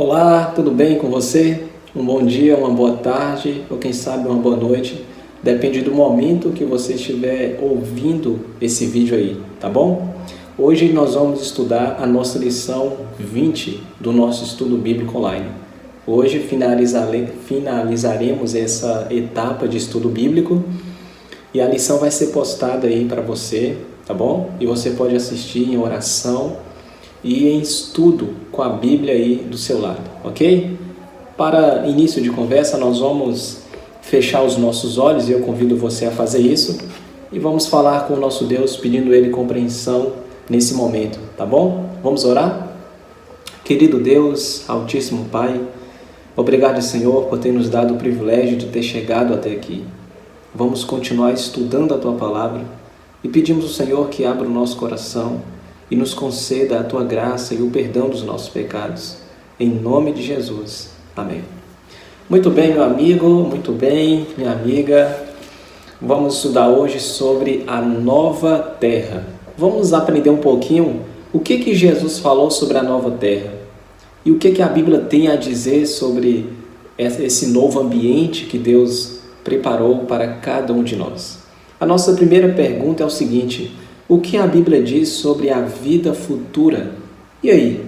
Olá, tudo bem com você? Um bom dia, uma boa tarde ou quem sabe uma boa noite. Depende do momento que você estiver ouvindo esse vídeo aí, tá bom? Hoje nós vamos estudar a nossa lição 20 do nosso estudo bíblico online. Hoje finalizaremos essa etapa de estudo bíblico e a lição vai ser postada aí para você, tá bom? E você pode assistir em oração e em estudo com a Bíblia aí do seu lado, ok? Para início de conversa, nós vamos fechar os nossos olhos e eu convido você a fazer isso e vamos falar com o nosso Deus, pedindo Ele compreensão nesse momento, tá bom? Vamos orar? Querido Deus, Altíssimo Pai, obrigado, Senhor, por ter nos dado o privilégio de ter chegado até aqui. Vamos continuar estudando a Tua Palavra e pedimos ao Senhor que abra o nosso coração e nos conceda a Tua graça e o perdão dos nossos pecados. Em nome de Jesus. Amém. Muito bem, meu amigo, muito bem, minha amiga. Vamos estudar hoje sobre a nova terra. Vamos aprender um pouquinho o que Jesus falou sobre a nova terra e o que a Bíblia tem a dizer sobre esse novo ambiente que Deus preparou para cada um de nós. A nossa primeira pergunta é o seguinte: o que a Bíblia diz sobre a vida futura? E aí?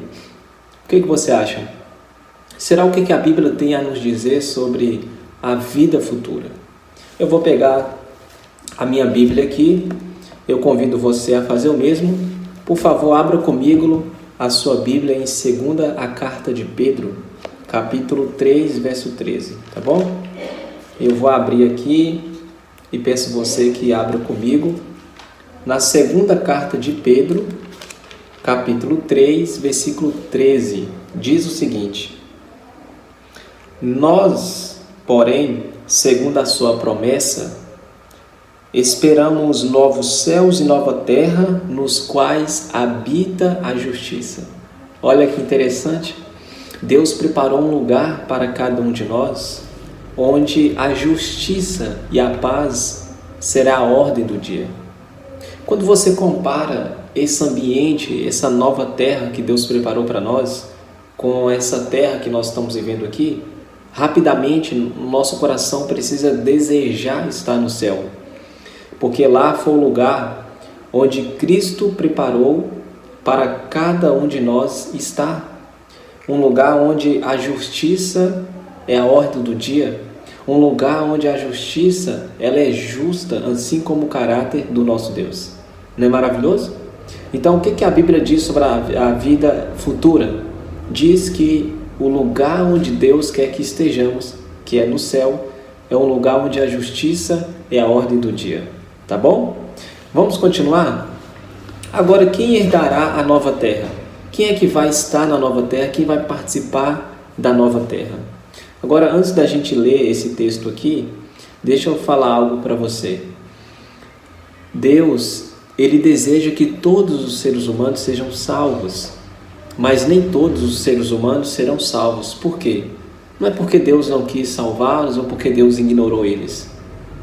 O que você acha? Será o que a Bíblia tem a nos dizer sobre a vida futura? Eu vou pegar a minha Bíblia aqui. Eu convido você a fazer o mesmo. Por favor, abra comigo a sua Bíblia em 2ª a carta de Pedro, capítulo 3, verso 13, tá bom? Eu vou abrir aqui e peço você que abra comigo. Na 2ª carta de Pedro, capítulo 3, versículo 13, diz o seguinte: Nós, porém, segundo a sua promessa, esperamos novos céus e nova terra, nos quais habita a justiça. Olha que interessante. Deus preparou um lugar para cada um de nós, onde a justiça e a paz será a ordem do dia. Quando você compara esse ambiente, essa nova terra que Deus preparou para nós, com essa terra que nós estamos vivendo aqui, rapidamente o nosso coração precisa desejar estar no céu, porque lá foi o lugar onde Cristo preparou para cada um de nós estar. Um lugar onde a justiça é a ordem do dia, um lugar onde a justiça ela é justa, assim como o caráter do nosso Deus. Não é maravilhoso? Então, o que a Bíblia diz sobre a vida futura? Diz que o lugar onde Deus quer que estejamos, que é no céu, é um lugar onde a justiça é a ordem do dia. Tá bom? Vamos continuar? Agora, quem herdará a nova terra? Quem é que vai estar na nova terra? Quem vai participar da nova terra? Agora, antes da gente ler esse texto aqui, deixa eu falar algo para você. Deus, Ele deseja que todos os seres humanos sejam salvos, mas nem todos os seres humanos serão salvos. Por quê? Não é porque Deus não quis salvá-los ou porque Deus ignorou eles,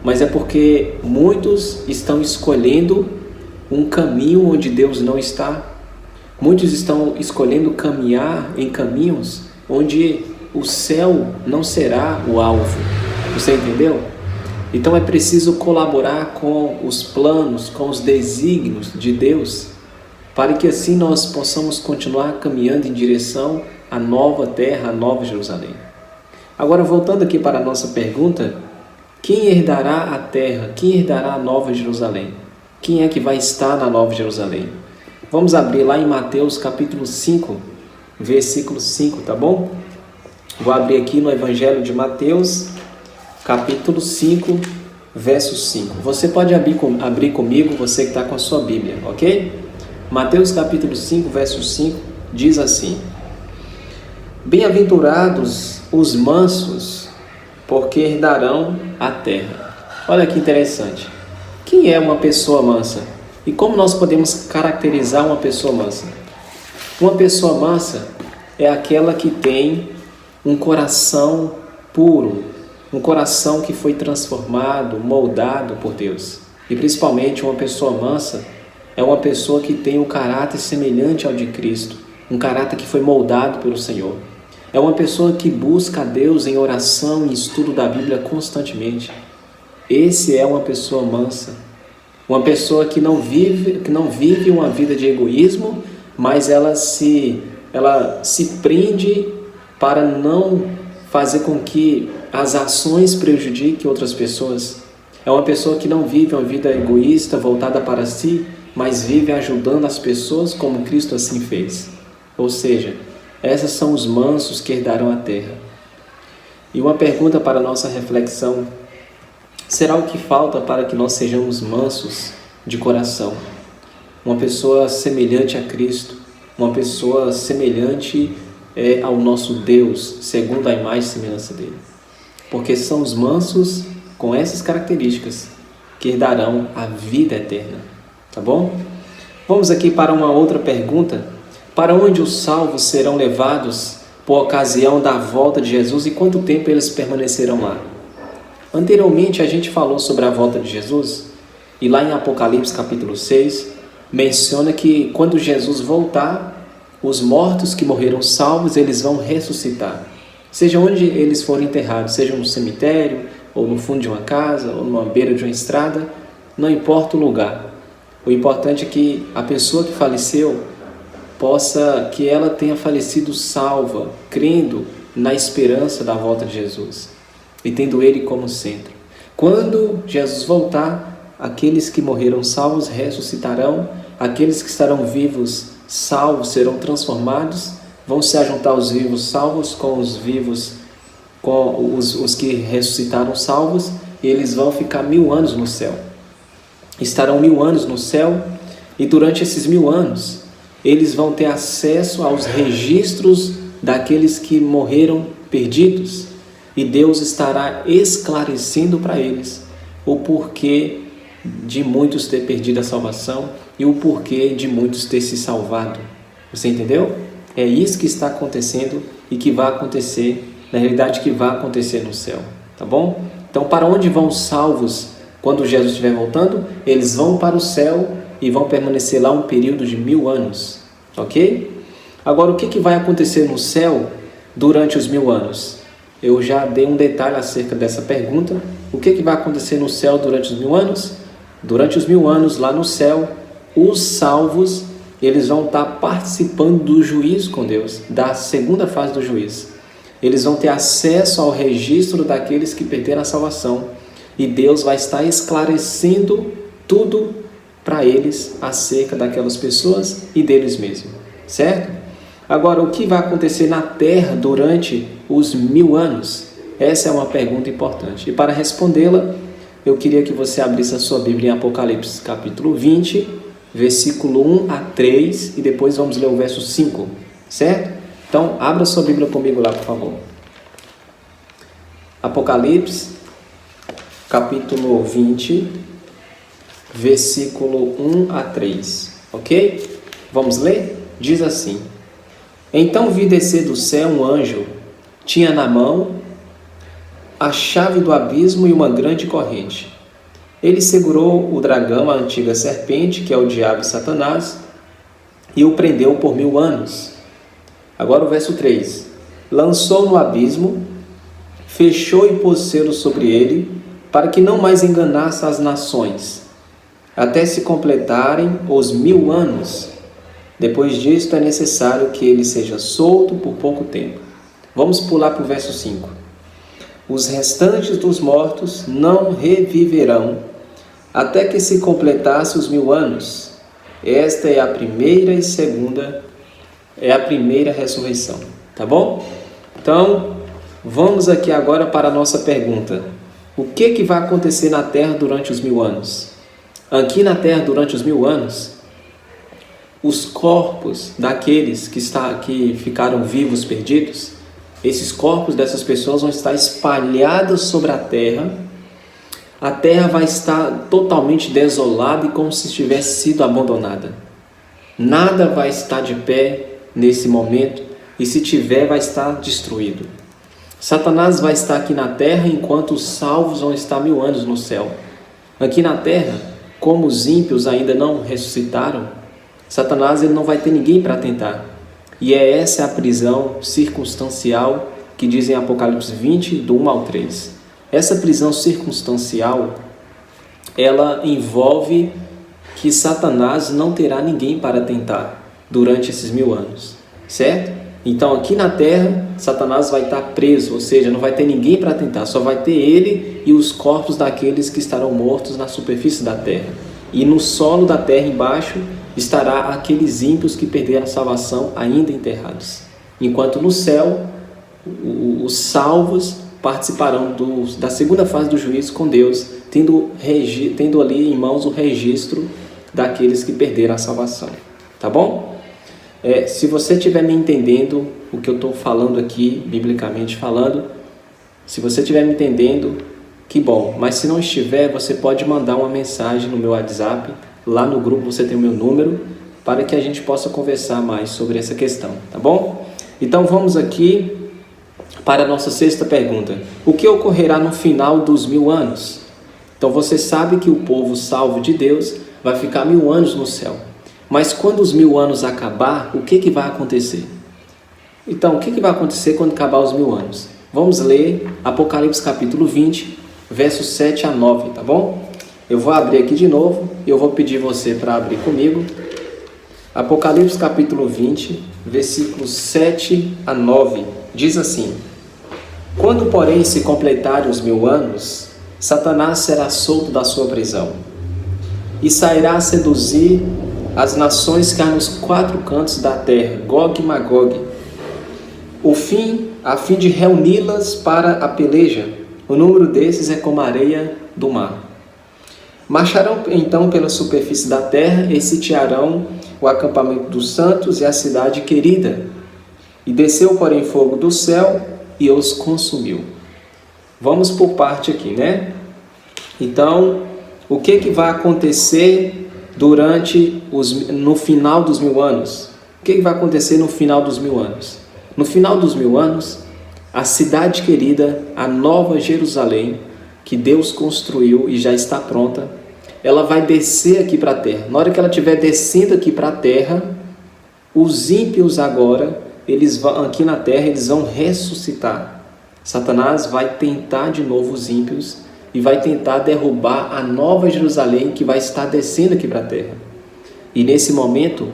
mas é porque muitos estão escolhendo um caminho onde Deus não está. Muitos estão escolhendo caminhar em caminhos onde o céu não será o alvo. Você entendeu? Então é preciso colaborar com os planos, com os desígnios de Deus, para que assim nós possamos continuar caminhando em direção à nova terra, à nova Jerusalém. Agora, voltando aqui para a nossa pergunta, quem herdará a terra? Quem herdará a nova Jerusalém? Quem é que vai estar na nova Jerusalém? Vamos abrir lá em Mateus capítulo 5, versículo 5, tá bom? Vou abrir aqui no Evangelho de Mateus, capítulo 5, verso 5. Você pode abrir comigo, você que está com a sua Bíblia, ok? Mateus capítulo 5, verso 5, diz assim: Bem-aventurados os mansos, porque herdarão a terra. Olha que interessante. Quem é uma pessoa mansa? E como nós podemos caracterizar uma pessoa mansa? Uma pessoa mansa é aquela que tem um coração puro, um coração que foi transformado, moldado por Deus. E principalmente uma pessoa mansa é uma pessoa que tem um caráter semelhante ao de Cristo, um caráter que foi moldado pelo Senhor. É uma pessoa que busca a Deus em oração e estudo da Bíblia constantemente. Esse é uma pessoa mansa. Uma pessoa que não vive uma vida de egoísmo, mas ela se prende para não fazer com que as ações prejudiquem outras pessoas. É uma pessoa que não vive uma vida egoísta, voltada para si, mas vive ajudando as pessoas como Cristo assim fez. Ou seja, esses são os mansos que herdarão a terra. E uma pergunta para a nossa reflexão: será o que falta para que nós sejamos mansos de coração? Uma pessoa semelhante a Cristo, uma pessoa semelhante ao nosso Deus, segundo a imagem e semelhança dele. Porque são os mansos com essas características que herdarão a vida eterna. Tá bom? Vamos aqui para uma outra pergunta. Para onde os salvos serão levados por ocasião da volta de Jesus e quanto tempo eles permanecerão lá? Anteriormente a gente falou sobre a volta de Jesus e lá em Apocalipse capítulo 6 menciona que quando Jesus voltar, os mortos que morreram salvos, eles vão ressuscitar. Seja onde eles forem enterrados, seja no cemitério, ou no fundo de uma casa, ou numa beira de uma estrada, não importa o lugar. O importante é que a pessoa que faleceu que ela tenha falecido salva, crendo na esperança da volta de Jesus e tendo Ele como centro. Quando Jesus voltar, aqueles que morreram salvos ressuscitarão, aqueles que estarão vivos salvos serão transformados, vão se ajuntar os vivos salvos com os vivos, com os que ressuscitaram salvos, e eles vão ficar 1000 anos no céu. Estarão 1000 anos no céu, e durante esses 1000 anos, eles vão ter acesso aos registros daqueles que morreram perdidos, e Deus estará esclarecendo para eles o porquê de muitos ter perdido a salvação e o porquê de muitos ter se salvado. Você entendeu? É isso que está acontecendo e que vai acontecer, na realidade que vai acontecer no céu, tá bom? Então, para onde vão os salvos quando Jesus estiver voltando? Eles vão para o céu e vão permanecer lá um período de 1000 anos, ok? Agora, o que vai acontecer no céu durante os 1000 anos? Eu já dei um detalhe acerca dessa pergunta. O que vai acontecer no céu durante os 1000 anos? Durante os 1000 anos, lá no céu, os salvos, eles vão estar participando do juízo com Deus, da segunda fase do juízo. Eles vão ter acesso ao registro daqueles que perderam a salvação. E Deus vai estar esclarecendo tudo para eles acerca daquelas pessoas e deles mesmos. Certo? Agora, o que vai acontecer na terra durante os 1000 anos? Essa é uma pergunta importante. E para respondê-la, eu queria que você abrisse a sua Bíblia em Apocalipse capítulo 20, versículo 1 a 3, e depois vamos ler o verso 5, certo? Então, abra sua Bíblia comigo lá, por favor. Apocalipse, capítulo 20, versículo 1 a 3, ok? Vamos ler? Diz assim: Então vi descer do céu um anjo, tinha na mão a chave do abismo e uma grande corrente. Ele segurou o dragão, a antiga serpente, que é o diabo e Satanás, e o prendeu por 1000 anos. Agora o verso 3. Lançou no abismo, fechou e pôs selo sobre ele, para que não mais enganasse as nações, até se completarem os 1000 anos. Depois disto é necessário que ele seja solto por pouco tempo. Vamos pular para o verso 5. Os restantes dos mortos não reviverão, até que se completasse os 1000 anos. Esta é a primeira e segunda, é a primeira ressurreição. Tá bom? Então, vamos aqui agora para a nossa pergunta. O que vai acontecer na terra durante os 1000 anos? Aqui na terra, durante os 1000 anos, os corpos daqueles que ficaram vivos, perdidos, esses corpos dessas pessoas vão estar espalhados sobre a terra vai estar totalmente desolada e como se tivesse sido abandonada. Nada vai estar de pé nesse momento e se tiver vai estar destruído. Satanás vai estar aqui na terra enquanto os salvos vão estar 1000 anos no céu. Aqui na terra, como os ímpios ainda não ressuscitaram, Satanás ele não vai ter ninguém para tentar. E essa a prisão circunstancial que diz em Apocalipse 20, do 1 ao 3. Essa prisão circunstancial, ela envolve que Satanás não terá ninguém para tentar durante esses 1000 anos, certo? Então aqui na terra, Satanás vai estar preso, ou seja, não vai ter ninguém para tentar, só vai ter ele e os corpos daqueles que estarão mortos na superfície da terra. E no solo da terra embaixo estará aqueles ímpios que perderam a salvação ainda enterrados. Enquanto no céu, os salvos participarão da segunda fase do juízo com Deus, tendo ali em mãos o registro daqueles que perderam a salvação. Tá bom? Se você estiver me entendendo o que eu estou falando aqui, biblicamente falando, se você estiver me entendendo, que bom. Mas se não estiver, você pode mandar uma mensagem no meu WhatsApp. Lá no grupo você tem o meu número, para que a gente possa conversar mais sobre essa questão, tá bom? Então vamos aqui para a nossa sexta pergunta. O que ocorrerá no final dos 1000 anos? Então você sabe que o povo salvo de Deus vai ficar 1000 anos no céu. Mas quando os 1000 anos acabar, o que vai acontecer? Então, o que vai acontecer quando acabar os 1000 anos? Vamos ler Apocalipse capítulo 20, versos 7 a 9, tá bom? Eu vou abrir aqui de novo e eu vou pedir você para abrir comigo. Apocalipse capítulo 20, versículos 7 a 9, diz assim: Quando, porém, se completarem os 1000 anos, Satanás será solto da sua prisão e sairá a seduzir as nações que há nos 4 cantos da terra, Gog e Magog, a fim de reuni-las para a peleja. O número desses é como a areia do mar. Marcharão então pela superfície da terra e sitiarão o acampamento dos santos e a cidade querida. E desceu, porém, fogo do céu e os consumiu. Vamos por parte aqui, né? Então, o que vai acontecer no final dos 1000 anos? O que vai acontecer no final dos 1000 anos? No final dos 1000 anos, a cidade querida, a nova Jerusalém, que Deus construiu e já está pronta, ela vai descer aqui para a terra. Na hora que ela estiver descendo aqui para a terra, os ímpios agora, aqui na terra, eles vão ressuscitar. Satanás vai tentar de novo os ímpios e vai tentar derrubar a nova Jerusalém que vai estar descendo aqui para a terra. E nesse momento,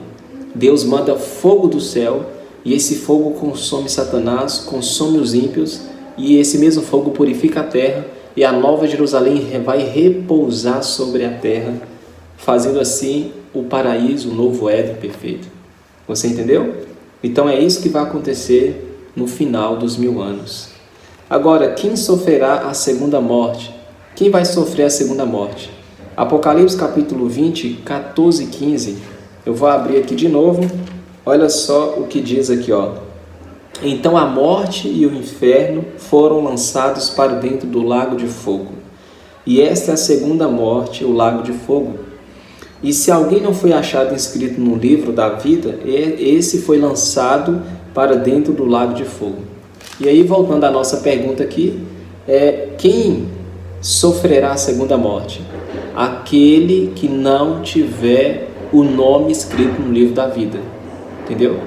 Deus manda fogo do céu e esse fogo consome Satanás, consome os ímpios, e esse mesmo fogo purifica a terra e a nova Jerusalém vai repousar sobre a terra, fazendo assim o paraíso, o novo Éden perfeito. Você entendeu? Então é isso que vai acontecer no final dos 1000 anos. Agora, quem sofrerá a segunda morte? Quem vai sofrer a segunda morte? Apocalipse capítulo 20, 14 e 15. Eu vou abrir aqui de novo. Olha só o que diz aqui, ó. Então a morte e o inferno foram lançados para dentro do lago de fogo. E esta é a segunda morte, o lago de fogo. E se alguém não foi achado inscrito no livro da vida, esse foi lançado para dentro do lago de fogo. E aí, voltando à nossa pergunta aqui, quem sofrerá a segunda morte? Aquele que não tiver o nome escrito no livro da vida. Entendeu?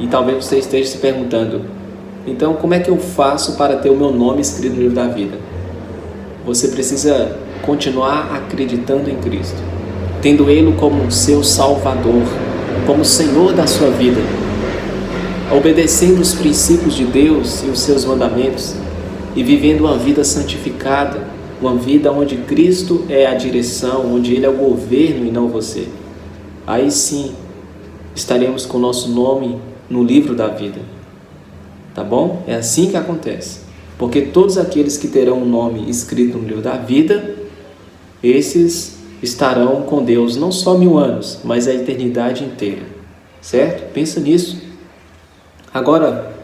E talvez você esteja se perguntando, então como é que eu faço para ter o meu nome escrito no livro da vida? Você precisa continuar acreditando em Cristo, tendo Ele como seu Salvador, como Senhor da sua vida, obedecendo os princípios de Deus e os seus mandamentos e vivendo uma vida santificada, uma vida onde Cristo é a direção, onde Ele é o governo e não você. Aí sim, estaremos com o nosso nome no livro da vida. Tá bom? É assim que acontece. Porque todos aqueles que terão o nome escrito no livro da vida, esses estarão com Deus não só 1000 anos, mas a eternidade inteira. Certo? Pensa nisso. Agora,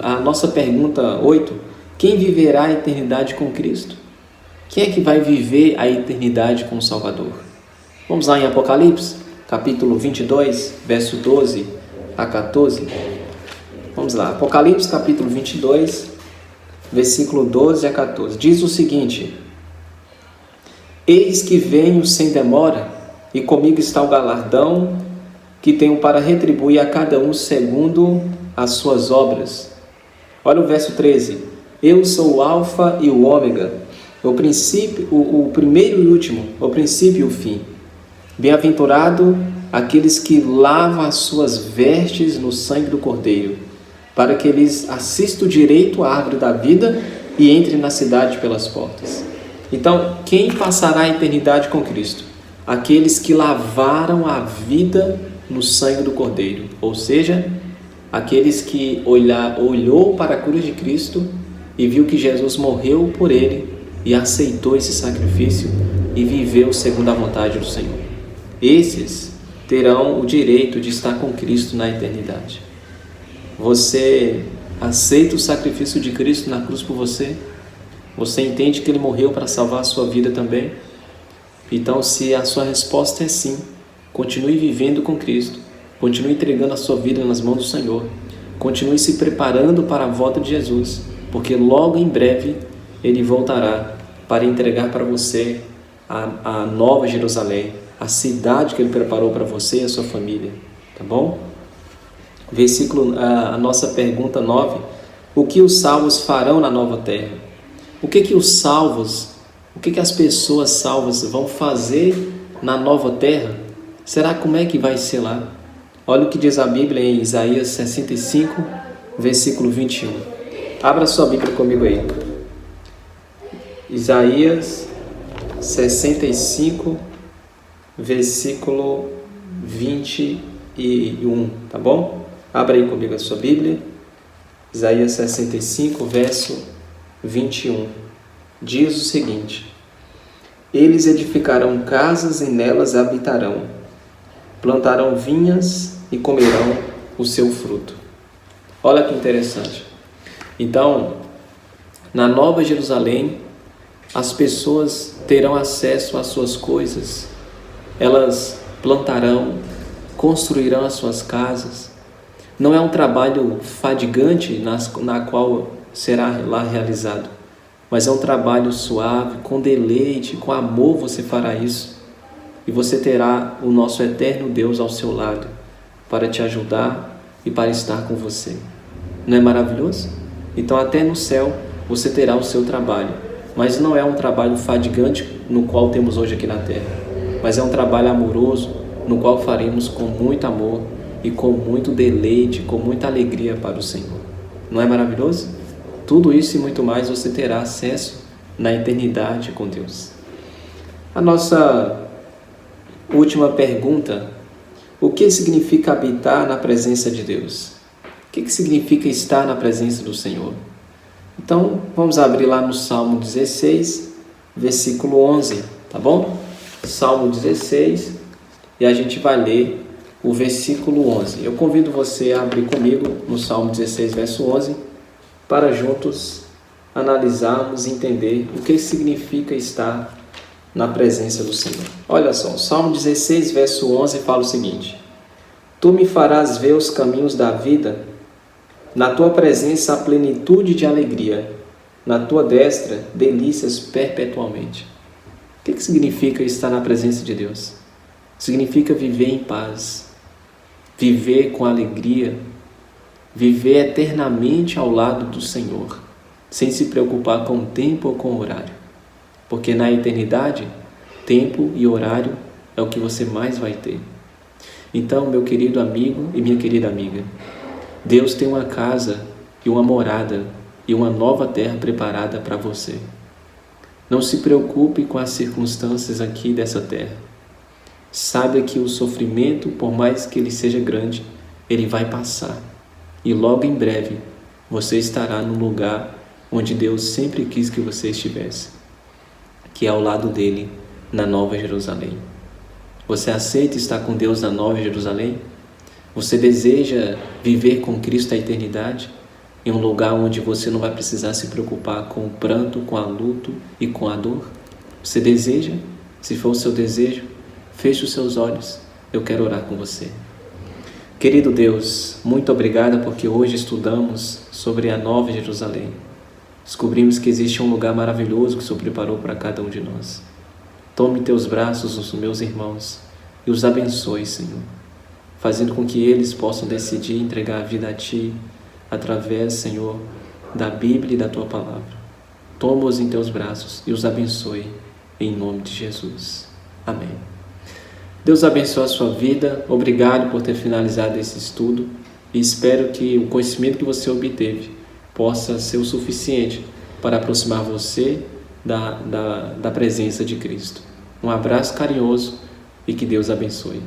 a nossa pergunta 8. Quem viverá a eternidade com Cristo? Quem é que vai viver a eternidade com o Salvador? Vamos lá em Apocalipse, capítulo 22, verso 12 a 14. Vamos lá, Apocalipse capítulo 22, versículo 12 a 14. Diz o seguinte: Eis que venho sem demora, e comigo está o galardão que tenho para retribuir a cada um segundo as suas obras. Olha o verso 13. Eu sou o Alfa e o Ômega, o princípio, o primeiro e o último, o princípio e o fim. Bem-aventurado aqueles que lavam as suas vestes no sangue do Cordeiro, para que eles assistam direito à árvore da vida e entrem na cidade pelas portas. Então, quem passará a eternidade com Cristo? Aqueles que lavaram a vida no sangue do Cordeiro, ou seja, aqueles que olhou para a cruz de Cristo e viu que Jesus morreu por ele e aceitou esse sacrifício e viveu segundo a vontade do Senhor. Esses terão o direito de estar com Cristo na eternidade. Você aceita o sacrifício de Cristo na cruz por você? Você entende que Ele morreu para salvar a sua vida também? Então, se a sua resposta é sim, continue vivendo com Cristo, continue entregando a sua vida nas mãos do Senhor, continue se preparando para a volta de Jesus, porque logo em breve Ele voltará para entregar para você a nova Jerusalém, a cidade que Ele preparou para você e a sua família, tá bom? A nossa pergunta 9, o que os salvos farão na nova terra? O que as pessoas salvas vão fazer na nova terra? Será como é que vai ser lá? Olha o que diz a Bíblia em Isaías 65, versículo 21. Abra sua Bíblia comigo aí. Isaías 65, versículo 21, tá bom? Abra aí comigo a sua Bíblia. Isaías 65, verso 21. Diz o seguinte: eles edificarão casas e nelas habitarão, plantarão vinhas e comerão o seu fruto. Olha que interessante. Então, na Nova Jerusalém, as pessoas terão acesso às suas coisas, elas plantarão, construirão as suas casas. Não é um trabalho fadigante na qual será lá realizado, mas é um trabalho suave, com deleite, com amor você fará isso. E você terá o nosso eterno Deus ao seu lado para te ajudar e para estar com você. Não é maravilhoso? Então até no céu você terá o seu trabalho, mas não é um trabalho fadigante no qual temos hoje aqui na terra, mas é um trabalho amoroso no qual faremos com muito amor e com muito deleite, com muita alegria para o Senhor. Não é maravilhoso? Tudo isso e muito mais você terá acesso na eternidade com Deus. A nossa última pergunta: o que significa habitar na presença de Deus? O que significa estar na presença do Senhor? Então, vamos abrir lá no Salmo 16, versículo 11, tá bom? Salmo 16, e a gente vai ler o versículo 11. Eu convido você a abrir comigo no Salmo 16, verso 11, para juntos analisarmos e entender o que significa estar na presença do Senhor. Olha só, o Salmo 16, verso 11 fala o seguinte: tu me farás ver os caminhos da vida, na tua presença a plenitude de alegria, na tua destra delícias perpetuamente. O que significa estar na presença de Deus? Significa viver em paz, viver com alegria, viver eternamente ao lado do Senhor, sem se preocupar com o tempo ou com o horário. Porque na eternidade, tempo e horário é o que você mais vai ter. Então, meu querido amigo e minha querida amiga, Deus tem uma casa e uma morada e uma nova terra preparada para você. Não se preocupe com as circunstâncias aqui dessa terra. Saiba que o sofrimento, por mais que ele seja grande, ele vai passar. E logo em breve, você estará no lugar onde Deus sempre quis que você estivesse, que é ao lado dele, na Nova Jerusalém. Você aceita estar com Deus na Nova Jerusalém? Você deseja viver com Cristo a eternidade? Em um lugar onde você não vai precisar se preocupar com o pranto, com a luto e com a dor? Você deseja? Se for o seu desejo, feche os seus olhos. Eu quero orar com você. Querido Deus, muito obrigado porque hoje estudamos sobre a Nova Jerusalém. Descobrimos que existe um lugar maravilhoso que o Senhor preparou para cada um de nós. Tome em teus braços os meus irmãos e os abençoe, Senhor. fazendo com que eles possam decidir entregar a vida a Ti, através, Senhor, da Bíblia e da Tua Palavra. Toma-os em Teus braços e os abençoe, em nome de Jesus. Amém. Deus abençoe a sua vida. Obrigado por ter finalizado esse estudo e espero que o conhecimento que você obteve possa ser o suficiente para aproximar você da presença de Cristo. Um abraço carinhoso e que Deus abençoe.